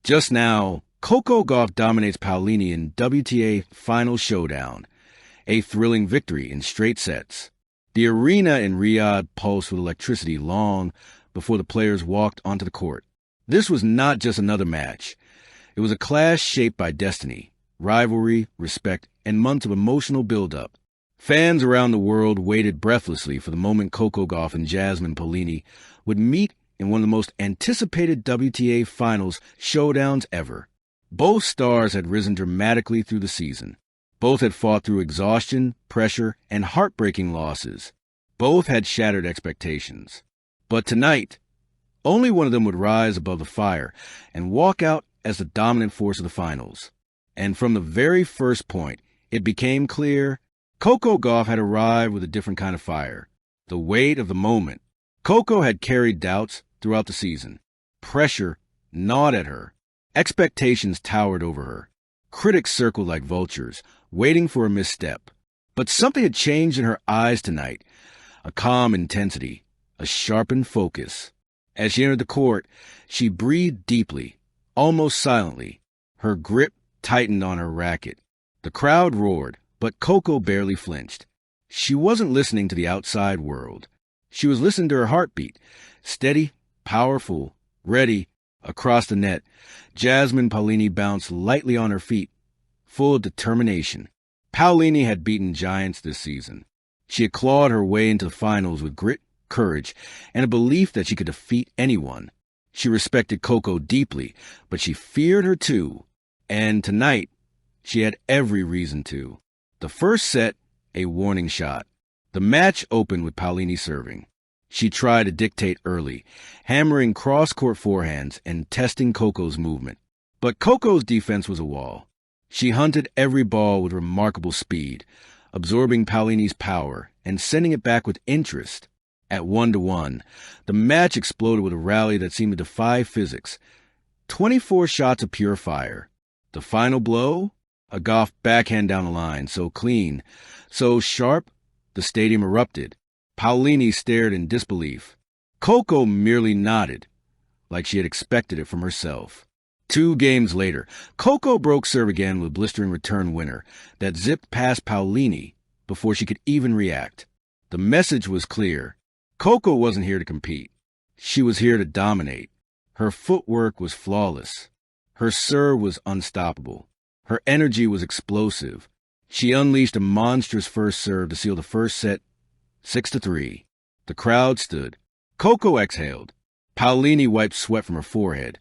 Just now, Coco Gauff dominates Paolini in WTA Final Showdown, a thrilling victory in straight sets. The arena in Riyadh pulsed with electricity long before the players walked onto the court. This was not just another match. It was a clash shaped by destiny, rivalry, respect, and months of emotional build-up. Fans around the world waited breathlessly for the moment Coco Gauff and Jasmine Paolini would meet in one of the most anticipated WTA Finals showdowns ever. Both stars had risen dramatically through the season. Both had fought through exhaustion, pressure, and heartbreaking losses. Both had shattered expectations. But tonight, only one of them would rise above the fire and walk out as the dominant force of the finals. And from the very first point, it became clear Coco Gauff had arrived with a different kind of fire. The weight of the moment. Coco had carried doubts throughout the season. Pressure gnawed at her. Expectations towered over her. Critics circled like vultures, waiting for a misstep. But something had changed in her eyes tonight. A calm intensity, a sharpened focus. As she entered the court, she breathed deeply, almost silently. Her grip tightened on her racket. The crowd roared, but Coco barely flinched. She wasn't listening to the outside world. She was listening to her heartbeat, steady, powerful, ready. Across the net, Jasmine Paolini bounced lightly on her feet, full of determination. Paolini had beaten giants this season. She had clawed her way into the finals with grit, courage, and a belief that she could defeat anyone. She respected Coco deeply, but she feared her too. And tonight, she had every reason to. The first set, a warning shot. The match opened with Paolini serving. She tried to dictate early, hammering cross-court forehands and testing Coco's movement. But Coco's defense was a wall. She hunted every ball with remarkable speed, absorbing Paolini's power and sending it back with interest. At 1-1, the match exploded with a rally that seemed to defy physics. 24 shots of pure fire. The final blow? A Gauff backhand down the line, so clean, so sharp, the stadium erupted. Paolini stared in disbelief. Coco merely nodded, like she had expected it from herself. 2 games later, Coco broke serve again with a blistering return winner that zipped past Paolini before she could even react. The message was clear. Coco wasn't here to compete. She was here to dominate. Her footwork was flawless. Her serve was unstoppable. Her energy was explosive. She unleashed a monstrous first serve to seal the first set 6-3. The crowd stood. Coco exhaled. Paolini wiped sweat from her forehead,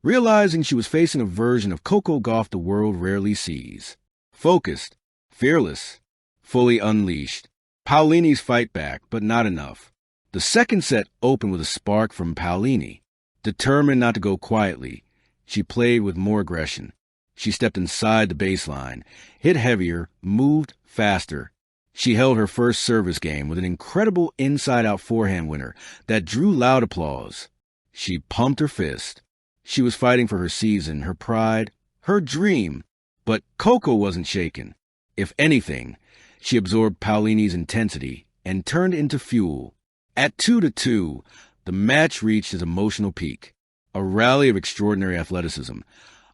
realizing she was facing a version of Coco Gauff the world rarely sees. Focused, fearless, fully unleashed. Paolini's fight back, but not enough. The second set opened with a spark from Paolini. Determined not to go quietly, she played with more aggression. She stepped inside the baseline, hit heavier, moved faster. She held her first service game with an incredible inside-out forehand winner that drew loud applause. She pumped her fist. She was fighting for her season, her pride, her dream. But Coco wasn't shaken. If anything, she absorbed Paolini's intensity and turned into fuel. At 2-2, the match reached its emotional peak. A rally of extraordinary athleticism.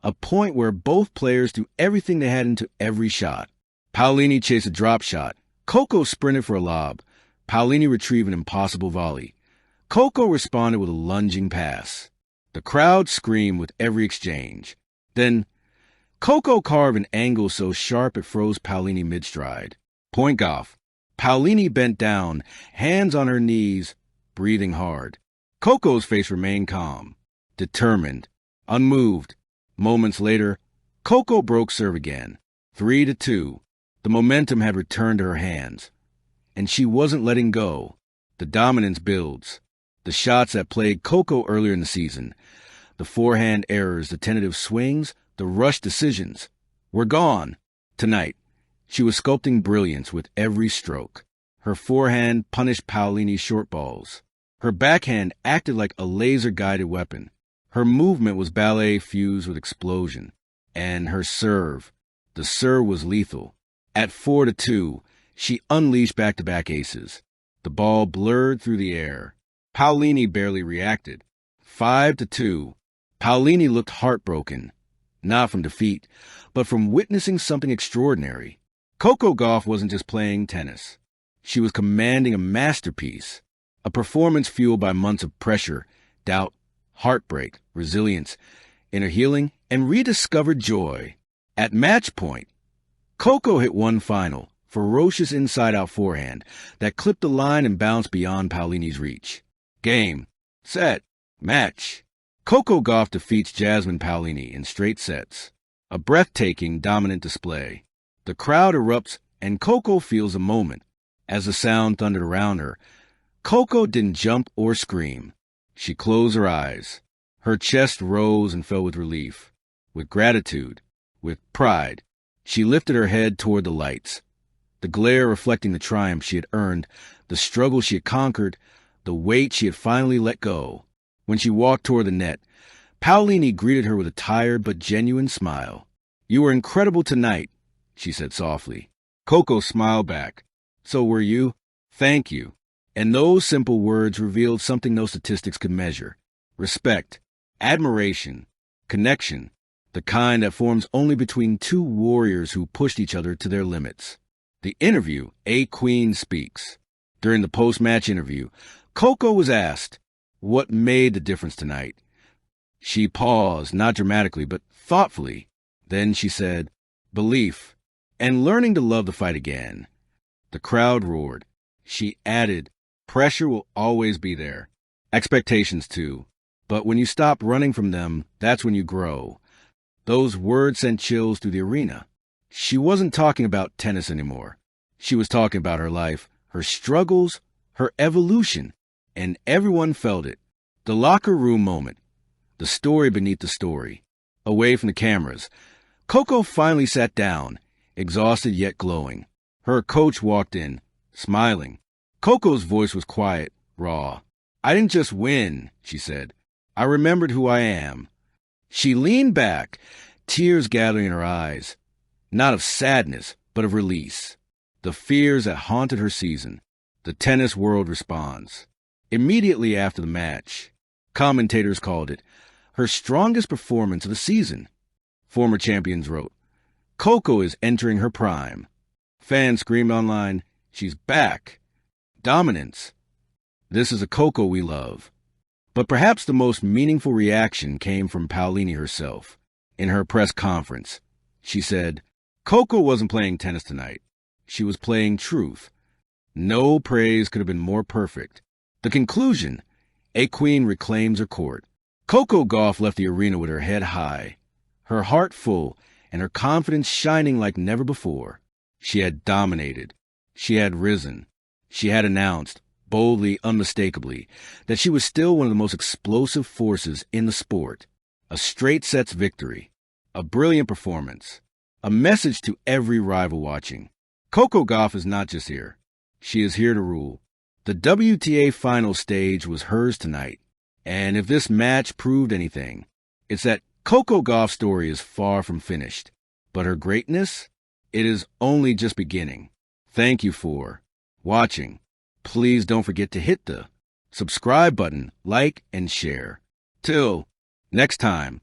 A point where both players threw everything they had into every shot. Paolini chased a drop shot. Coco sprinted for a lob. Paolini retrieved an impossible volley. Coco responded with a lunging pass. The crowd screamed with every exchange. Then, Coco carved an angle so sharp it froze Paolini mid-stride. Point Gauff. Paolini bent down, hands on her knees, breathing hard. Coco's face remained calm, determined, unmoved. Moments later, Coco broke serve again. 3-2. The momentum had returned to her hands, and she wasn't letting go. The dominance builds. The shots that plagued Coco earlier in the season, the forehand errors, the tentative swings, the rushed decisions, were gone. Tonight, she was sculpting brilliance with every stroke. Her forehand punished Paolini's short balls. Her backhand acted like a laser-guided weapon. Her movement was ballet fused with explosion. And her serve, the serve was lethal. At 4-2, she unleashed back-to-back aces. The ball blurred through the air. Paolini barely reacted. 5-2. Paolini looked heartbroken, not from defeat, but from witnessing something extraordinary. Coco Gauff wasn't just playing tennis. She was commanding a masterpiece, a performance fueled by months of pressure, doubt, heartbreak, resilience, inner healing, and rediscovered joy. At match point, Coco hit one final, ferocious inside-out forehand that clipped the line and bounced beyond Paolini's reach. Game, set, match. Coco Gauff defeats Jasmine Paolini in straight sets. A breathtaking, dominant display. The crowd erupts, and Coco feels a moment. As the sound thundered around her, Coco didn't jump or scream. She closed her eyes. Her chest rose and fell with relief, with gratitude, with pride. She lifted her head toward the lights, the glare reflecting the triumph she had earned, the struggle she had conquered, the weight she had finally let go. When she walked toward the net, Paolini greeted her with a tired but genuine smile. "You were incredible tonight," she said softly. Coco smiled back. "So were you. Thank you." And those simple words revealed something no statistics could measure. Respect, admiration, connection, the kind that forms only between two warriors who pushed each other to their limits. The interview, A Queen Speaks. During the post-match interview, Coco was asked, what made the difference tonight? She paused, not dramatically, but thoughtfully. Then she said, belief, and learning to love the fight again. The crowd roared. She added, pressure will always be there. Expectations too. But when you stop running from them, that's when you grow. Those words sent chills through the arena. She wasn't talking about tennis anymore. She was talking about her life, her struggles, her evolution, and everyone felt it. The locker room moment. The story beneath the story. Away from the cameras, Coco finally sat down, exhausted yet glowing. Her coach walked in, smiling. Coco's voice was quiet, raw. "I didn't just win," she said. "I remembered who I am." She leaned back, tears gathering in her eyes, not of sadness, but of release. The fears that haunted her season. The tennis world responds. Immediately after the match, commentators called it her strongest performance of the season. Former champions wrote, "Coco is entering her prime." Fans screamed online, "She's back." Dominance. This is a Coco we love. But perhaps the most meaningful reaction came from Paolini herself. In her press conference, she said, Coco wasn't playing tennis tonight. She was playing truth. No praise could have been more perfect. The conclusion, a queen reclaims her court. Coco Gauff left the arena with her head high, her heart full, and her confidence shining like never before. She had dominated. She had risen. She had announced, boldly, unmistakably, that she was still one of the most explosive forces in the sport. A straight sets victory. A brilliant performance. A message to every rival watching. Coco Gauff is not just here. She is here to rule. The WTA final stage was hers tonight. And if this match proved anything, it's that Coco Gauff's story is far from finished. But her greatness? It is only just beginning. Thank you for watching. Please don't forget to hit the subscribe button, like, and share. Till next time.